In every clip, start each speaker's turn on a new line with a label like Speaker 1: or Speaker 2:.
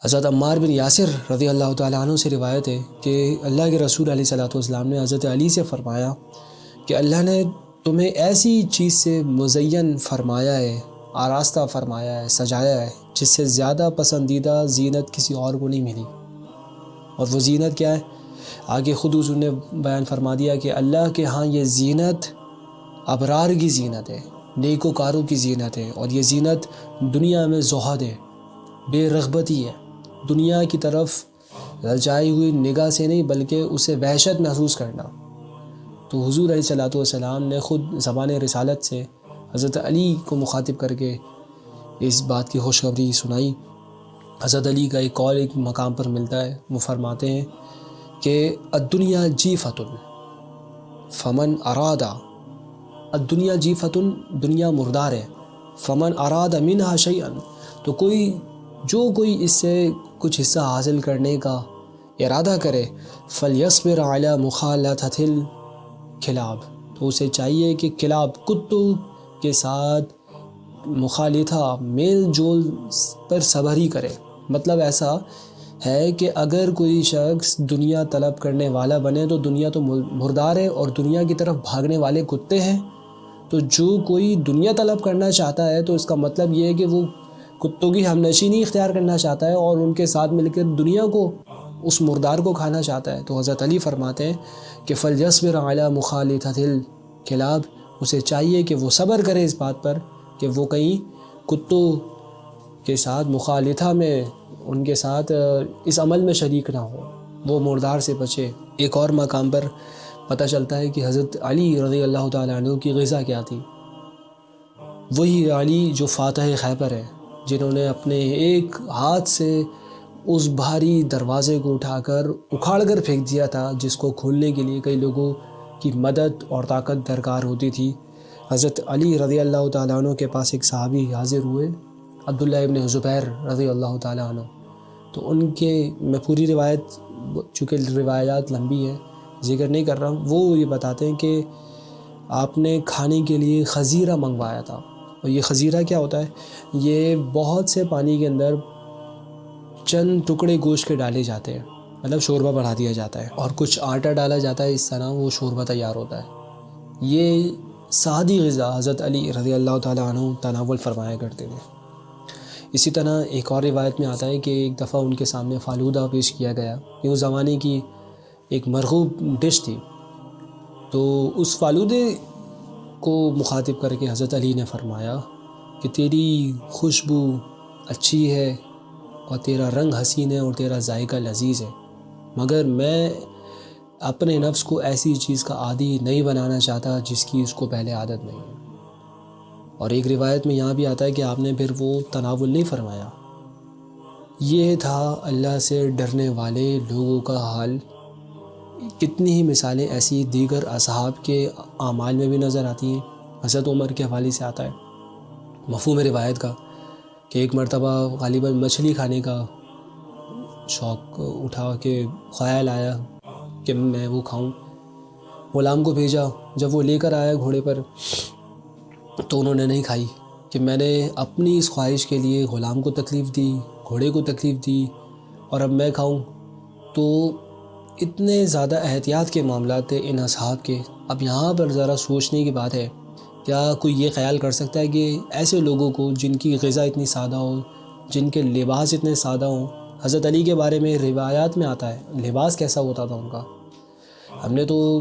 Speaker 1: حضرت عمار بن یاسر رضی اللہ تعالیٰ عنہ سے روایت ہے کہ اللہ کے رسول علیہ الصلوۃ والسلام نے حضرت علی سے فرمایا کہ اللہ نے تمہیں ایسی چیز سے مزین فرمایا ہے، آراستہ فرمایا ہے، سجایا ہے، جس سے زیادہ پسندیدہ زینت کسی اور کو نہیں ملی۔ اور وہ زینت کیا ہے؟ آگے خود حضور نے بیان فرما دیا کہ اللہ کے ہاں یہ زینت ابرار کی زینت ہے، نیکوکاروں کی زینت ہے، اور یہ زینت دنیا میں زہد ہے، بے رغبتی ہے، دنیا کی طرف للچائی ہوئی نگاہ سے نہیں بلکہ اسے وحشت محسوس کرنا۔ تو حضور علیہ الصلوۃ والسلام نے خود زبان رسالت سے حضرت علی کو مخاطب کر کے اس بات کی خوشخبری سنائی۔ حضرت علی کا ایک قول ایک مقام پر ملتا ہے، وہ فرماتے ہیں کہ الدنیا جیفۃ فمن ارادہ، الدنیا جیفۃ، دنیا مردار ہے، فمن اراد منہا شیئا، تو کوئی اس سے کچھ حصہ حاصل کرنے کا ارادہ کرے، فلیصبر علی مخالطۃ الکلاب، تو اسے چاہیے کہ کلاب، کتوں کے ساتھ مخالطہ، میل جول پر صبر ہی کرے۔ مطلب ایسا ہے کہ اگر کوئی شخص دنیا طلب کرنے والا بنے تو دنیا تو مردار ہے اور دنیا کی طرف بھاگنے والے کتے ہیں، تو جو کوئی دنیا طلب کرنا چاہتا ہے تو اس کا مطلب یہ ہے کہ وہ کتوں کی ہم نشینی اختیار کرنا چاہتا ہے اور ان کے ساتھ مل کر دنیا کو، اس مردار کو کھانا چاہتا ہے۔ تو حضرت علی فرماتے ہیں کہ فلیصبر علی مخالطۃ الکلاب، اسے چاہیے کہ وہ صبر کرے اس بات پر کہ وہ کہیں کتوں کے ساتھ مخالطہ میں، ان کے ساتھ اس عمل میں شریک نہ ہو، وہ مردار سے بچے۔ ایک اور مقام پر پتہ چلتا ہے کہ حضرت علی رضی اللہ تعالیٰ عنہ کی غذا کیا تھی۔ وہی علی جو فاتح خیبر ہے، جنہوں نے اپنے ایک ہاتھ سے اس بھاری دروازے کو اٹھا کر اکھاڑ کر پھینک دیا تھا، جس کو کھولنے کے لیے کئی لوگوں کی مدد اور طاقت درکار ہوتی تھی۔ حضرت علی رضی اللہ تعالیٰ عنہ کے پاس ایک صحابی حاضر ہوئے، عبداللہ ابن زبیر رضی اللہ تعالیٰ عنہ۔ تو ان کے، میں پوری روایت، چونکہ روایات لمبی ہے ذکر نہیں کر رہا ہوں، وہ یہ بتاتے ہیں کہ آپ نے کھانے کے لیے خزیرہ منگوایا تھا۔ اور یہ خزیرہ کیا ہوتا ہے؟ یہ بہت سے پانی کے اندر چند ٹکڑے گوشت کے ڈالے جاتے ہیں، مطلب شوربہ بڑھا دیا جاتا ہے، اور کچھ آٹا ڈالا جاتا ہے، اس طرح وہ شوربہ تیار ہوتا ہے۔ یہ سادی غذا حضرت علی رضی اللہ تعالیٰ عنہ تناول فرمایا کرتے تھے۔ اسی طرح ایک اور روایت میں آتا ہے کہ ایک دفعہ ان کے سامنے فالودہ پیش کیا گیا، یہ اس زمانے کی ایک مرغوب ڈش تھی۔ تو اس فالودے کو مخاطب کر کے حضرت علی نے فرمایا کہ تیری خوشبو اچھی ہے اور تیرا رنگ حسین ہے اور تیرا ذائقہ لذیذ ہے، مگر میں اپنے نفس کو ایسی چیز کا عادی نہیں بنانا چاہتا جس کی اس کو پہلے عادت نہیں ہے۔ اور ایک روایت میں یہاں بھی آتا ہے کہ آپ نے پھر وہ تناول نہیں فرمایا۔ یہ تھا اللہ سے ڈرنے والے لوگوں کا حال۔ کتنی ہی مثالیں ایسی دیگر اصحاب کے اعمال میں بھی نظر آتی ہیں۔ حضرت عمر کے حوالے سے آتا ہے مفہوم روایت کا کہ ایک مرتبہ غالباً مچھلی کھانے کا شوق اٹھا کہ خیال آیا کہ میں وہ کھاؤں، غلام کو بھیجا، جب وہ لے کر آیا گھوڑے پر تو انہوں نے نہیں کھائی، کہ میں نے اپنی اس خواہش کے لیے غلام کو تکلیف دی، گھوڑے کو تکلیف دی، اور اب میں کھاؤں۔ تو اتنے زیادہ احتیاط کے معاملات تھے ان اصحاب کے۔ اب یہاں پر ذرا سوچنے کی بات ہے، کیا کوئی یہ خیال کر سکتا ہے کہ ایسے لوگوں کو جن کی غذا اتنی سادہ ہو، جن کے لباس اتنے سادہ ہوں، حضرت علی کے بارے میں روایات میں آتا ہے لباس کیسا ہوتا تھا ان کا۔ ہم نے تو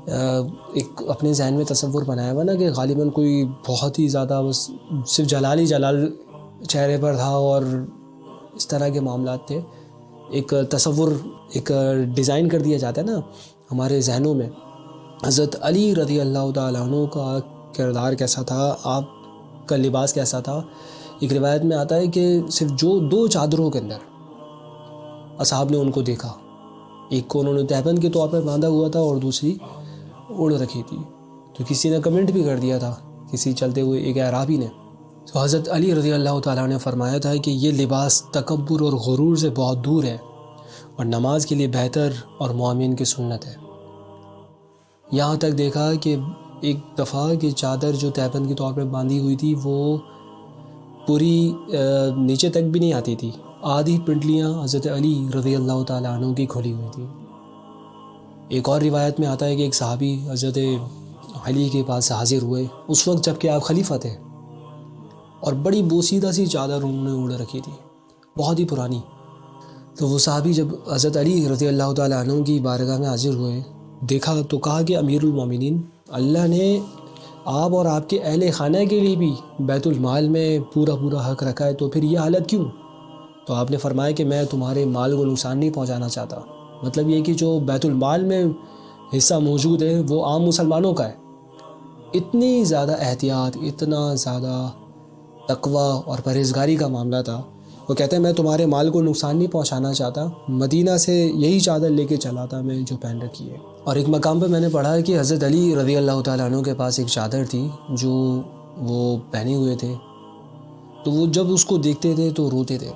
Speaker 1: ایک اپنے ذہن میں تصور بنایا ہوا نا کہ غالباً کوئی بہت ہی زیادہ بس صرف جلال ہی جلال چہرے پر تھا اور اس طرح کے معاملات تھے۔ ایک تصور، ایک ڈیزائن کر دیا جاتا ہے نا ہمارے ذہنوں میں۔ حضرت علی رضی اللہ تعالیٰ عنہ کا کردار کیسا تھا، آپ کا لباس کیسا تھا۔ ایک روایت میں آتا ہے کہ صرف جو 2 چادروں کے اندر اصحاب نے ان کو دیکھا، ایک کو انہوں نے تہبند کے طور پر باندھا ہوا تھا اور دوسری اڑ رکھی تھی۔ تو کسی نے کمنٹ بھی کر دیا تھا، کسی چلتے ہوئے ایک اعرابی نے، تو حضرت علی رضی اللہ تعالیٰ نے فرمایا تھا کہ یہ لباس تکبر اور غرور سے بہت دور ہے اور نماز کے لیے بہتر اور مومن کی سنت ہے۔ یہاں تک دیکھا کہ ایک دفعہ کہ چادر جو تہبند کے طور پر باندھی ہوئی تھی وہ پوری نیچے تک بھی نہیں آتی تھی، آدھی پنڈلیاں حضرت علی رضی اللہ تعالیٰ عنہ کی کھلی ہوئی تھیں۔ ایک اور روایت میں آتا ہے کہ ایک صحابی حضرت علی کے پاس حاضر ہوئے اس وقت جب کہ آپ خلیفہ تھے، اور بڑی بوسیدہ سی چادر انہوں نے اوڑھ رکھی تھی، بہت ہی پرانی۔ تو وہ صحابی جب حضرت علی رضی اللہ تعالیٰ عنہ کی بارگاہ میں حاضر ہوئے، دیکھا تو کہا کہ امیر المومنین، اللہ نے آپ اور آپ کے اہل خانہ کے لیے بھی بیت المال میں پورا حق رکھا ہے، تو پھر یہ حالت کیوں؟ تو آپ نے فرمایا کہ میں تمہارے مال کو نقصان نہیں پہنچانا چاہتا۔ مطلب یہ کہ جو بیت المال میں حصہ موجود ہے وہ عام مسلمانوں کا ہے۔ اتنی زیادہ احتیاط، اتنا زیادہ تقوی اور پرہیزگاری کا معاملہ تھا۔ وہ کہتے ہیں میں تمہارے مال کو نقصان نہیں پہنچانا چاہتا، مدینہ سے یہی چادر لے کے چلا تھا میں جو پہن رکھی ہے۔ اور ایک مقام پہ میں نے پڑھا ہے کہ حضرت علی رضی اللہ تعالیٰ عنہ کے پاس ایک چادر تھی جو وہ پہنے ہوئے تھے، تو وہ جب اس کو دیکھتے تھے تو روتے تھے۔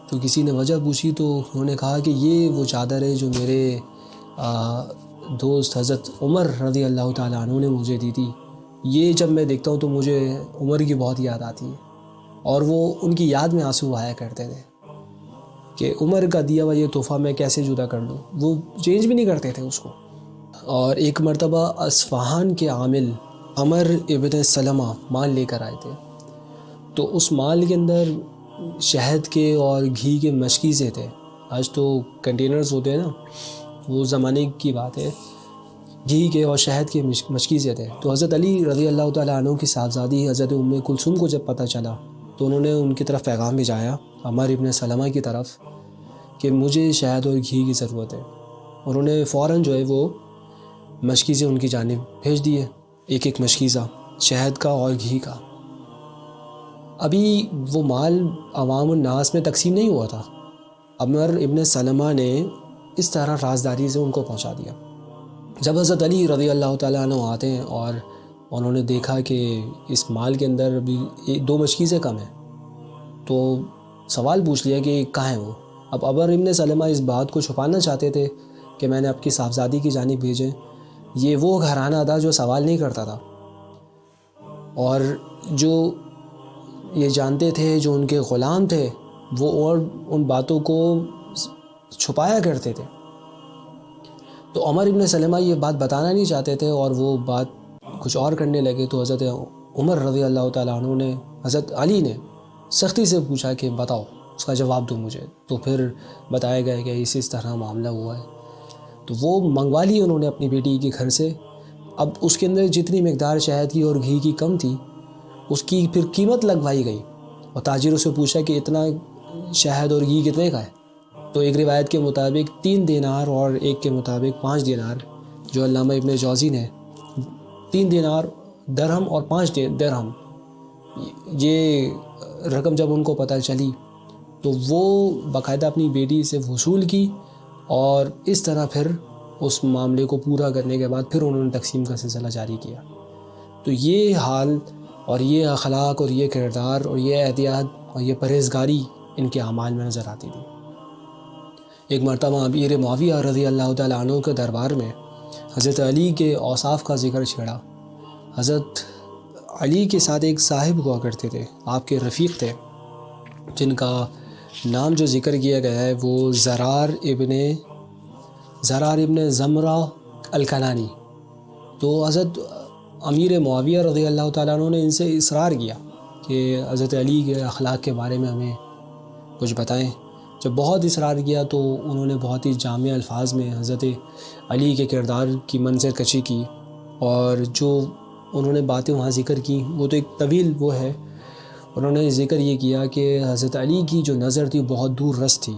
Speaker 1: تو کسی نے وجہ پوچھی تو انہوں نے کہا کہ یہ وہ چادر ہے جو میرے دوست حضرت عمر رضی اللہ تعالیٰ عنہ نے مجھے دی تھی، یہ جب میں دیکھتا ہوں تو مجھے عمر کی بہت یاد آتی ہے، اور وہ ان کی یاد میں آنسو آیا کرتے تھے کہ عمر کا دیا ہوا یہ تحفہ میں کیسے جدا کر لوں، وہ چینج بھی نہیں کرتے تھے اس کو۔ اور ایک مرتبہ اصفہان کے عامل عمر ابن سلمہ مال لے کر آئے تھے، تو اس مال کے اندر شہد کے اور گھی کے مشکیزے تھے۔ آج تو کنٹینرز ہوتے ہیں نا، وہ زمانے کی بات ہے، گھی کے اور شہد کے مشکیزے تھے۔ تو حضرت علی رضی اللہ تعالیٰ عنہ کی صاحبزادی حضرت ام کلثوم کو جب پتہ چلا تو انہوں نے ان کی طرف پیغام بھیجایا عمر ابن سلمہ کی طرف کہ مجھے شہد اور گھی کی ضرورت ہے۔ انہوں نے فوراً جو ہے وہ مشکیزے ان کی جانب بھیج دیے، ایک مشکیزہ شہد کا اور گھی کا۔ ابھی وہ مال عوام الناس میں تقسیم نہیں ہوا تھا، عمر ابن سلمہ نے اس طرح رازداری سے ان کو پہنچا دیا۔ جب حضرت علی رضی اللہ تعالیٰ عنہ آتے ہیں اور انہوں نے دیکھا کہ اس مال کے اندر بھی 2 مشکیزیں کم ہیں، تو سوال پوچھ لیا کہ کہاں ہیں وہ؟ اب عمر ابن سلمہ اس بات کو چھپانا چاہتے تھے کہ میں نے آپ کی صاحبزادی کی جانب بھیجے۔ یہ وہ گھرانہ تھا جو سوال نہیں کرتا تھا، اور جو یہ جانتے تھے، جو ان کے غلام تھے، وہ اور ان باتوں کو چھپایا کرتے تھے۔ تو عمر ابن سلمہ یہ بات بتانا نہیں چاہتے تھے اور وہ بات کچھ اور کرنے لگے۔ تو حضرت عمر رضی اللہ تعالیٰ عنہ نے، حضرت علی نے سختی سے پوچھا کہ بتاؤ، اس کا جواب دو مجھے۔ تو پھر بتایا گیا کہ اس طرح معاملہ ہوا ہے۔ تو وہ منگوا لی انہوں نے اپنی بیٹی کے گھر سے۔ اب اس کے اندر جتنی مقدار شہد کی اور گھی کی کم تھی، اس کی پھر قیمت لگوائی گئی، اور تاجروں سے پوچھا کہ اتنا شہد اور گھی کتنے کا ہے؟ تو ایک روایت کے مطابق 3 دینار اور ایک کے مطابق 5 دینار، جو علامہ ابن جوزی نے 3 دینار درہم اور 5 درہم، یہ رقم جب ان کو پتہ چلی تو وہ باقاعدہ اپنی بیٹی سے وصول کی، اور اس طرح پھر اس معاملے کو پورا کرنے کے بعد پھر انہوں نے تقسیم کا سلسلہ جاری کیا۔ تو یہ حال اور یہ اخلاق اور یہ کردار اور یہ احتیاط اور یہ پرہیزگاری ان کے اعمال میں نظر آتی تھی۔ ایک مرتبہ امیر معاویہ رضی اللہ تعالیٰ عنہ کے دربار میں حضرت علی کے اوصاف کا ذکر چھیڑا۔ حضرت علی کے ساتھ ایک صاحب ہوا کرتے تھے، آپ کے رفیق تھے، جن کا نام جو ذکر کیا گیا ہے وہ زرار ابن زمرہ الکنانی۔ تو حضرت امیر معاویہ رضی اللہ تعالیٰ عنہ نے ان سے اصرار کیا کہ حضرت علی کے اخلاق کے بارے میں ہمیں کچھ بتائیں۔ جب بہت اصرار کیا تو انہوں نے بہت ہی جامع الفاظ میں حضرت علی کے کردار کی منظر کشی کی، اور جو انہوں نے باتیں وہاں ذکر کی وہ تو ایک طویل وہ ہے۔ انہوں نے ذکر یہ کیا کہ حضرت علی کی جو نظر تھی بہت دور رس تھی،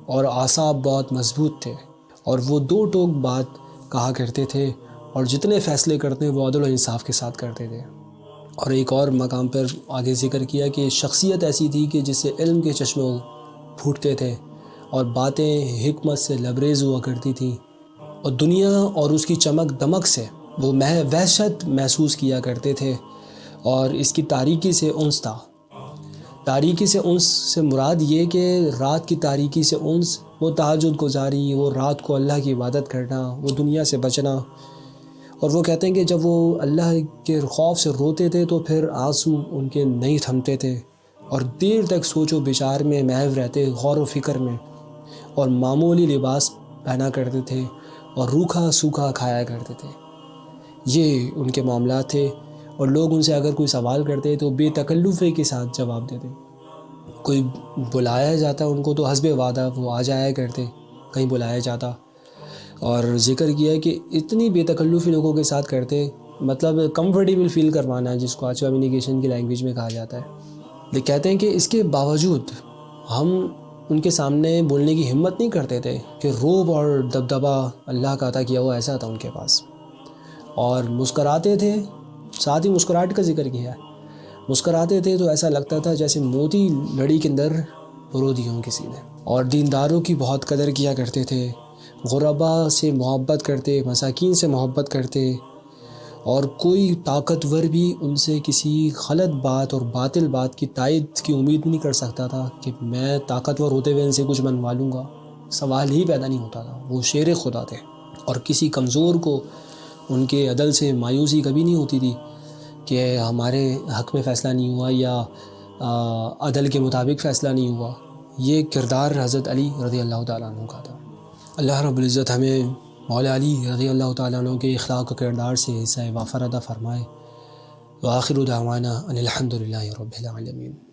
Speaker 1: اور اعصاب بہت مضبوط تھے، اور وہ 2 ٹوک بات کہا کرتے تھے، اور جتنے فیصلے کرتے ہیں وہ عدل و انصاف کے ساتھ کرتے تھے۔ اور ایک اور مقام پر آگے ذکر کیا کہ شخصیت ایسی تھی کہ جس سے علم کے چشمے پھوٹتے تھے، اور باتیں حکمت سے لبریز ہوا کرتی تھیں، اور دنیا اور اس کی چمک دمک سے وہ وحشت محسوس کیا کرتے تھے، اور اس کی تاریکی سے انس تھا۔ تاریکی سے انس سے مراد یہ کہ رات کی تاریکی سے انس، وہ تہجد گزاری، وہ رات کو اللہ کی عبادت کرنا، وہ دنیا سے بچنا۔ اور وہ کہتے ہیں کہ جب وہ اللہ کے خوف سے روتے تھے تو پھر آنسو ان کے نہیں تھمتے تھے، اور دیر تک سوچ و بچار میں محو رہتے، غور و فکر میں، اور معمولی لباس پہنا کرتے تھے اور روکھا سوکھا کھایا کرتے تھے۔ یہ ان کے معاملات تھے، اور لوگ ان سے اگر کوئی سوال کرتے تو بے تکلفی کے ساتھ جواب دیتے۔ کوئی بلایا جاتا ان کو تو حسب وعدہ وہ آ جایا کرتے، کہیں بلایا جاتا۔ اور ذکر کیا کہ اتنی بے تکلفی لوگوں کے ساتھ کرتے، مطلب کمفرٹیبل فیل کروانا، جس کو آج کمیونیکیشن کی لینگویج میں کہا جاتا ہے۔ لیکن کہتے ہیں کہ اس کے باوجود ہم ان کے سامنے بولنے کی ہمت نہیں کرتے تھے کہ روب اور دبدبا اللہ کا عطا کیا ہوا ایسا تھا ان کے پاس، اور مسکراتے تھے۔ ساتھ ہی مسکراہٹ کا ذکر کیا ہے، مسکراتے تھے تو ایسا لگتا تھا جیسے موتی لڑی کے اندر پرو دی ہوں کسی نے۔ اور دینداروں کی بہت قدر کیا کرتے تھے، غربا سے محبت کرتے، مساکین سے محبت کرتے، اور کوئی طاقتور بھی ان سے کسی غلط بات اور باطل بات کی تائید کی امید نہیں کر سکتا تھا کہ میں طاقتور ہوتے ہوئے ان سے کچھ منوا لوں گا، سوال ہی پیدا نہیں ہوتا تھا۔ وہ شیر خدا تھے، اور کسی کمزور کو ان کے عدل سے مایوسی کبھی نہیں ہوتی تھی کہ ہمارے حق میں فیصلہ نہیں ہوا یا عدل کے مطابق فیصلہ نہیں ہوا۔ یہ کردار حضرت علی رضی اللہ تعالیٰ عنہ کا تھا۔ اللہ رب العزت ہمیں مولا علی رضی اللہ تعالیٰ عنہ کے اخلاق و کردار سے حصہ وافر عطا فرمائے۔ وآخر دعوانا ان الحمد للہ رب العالمین۔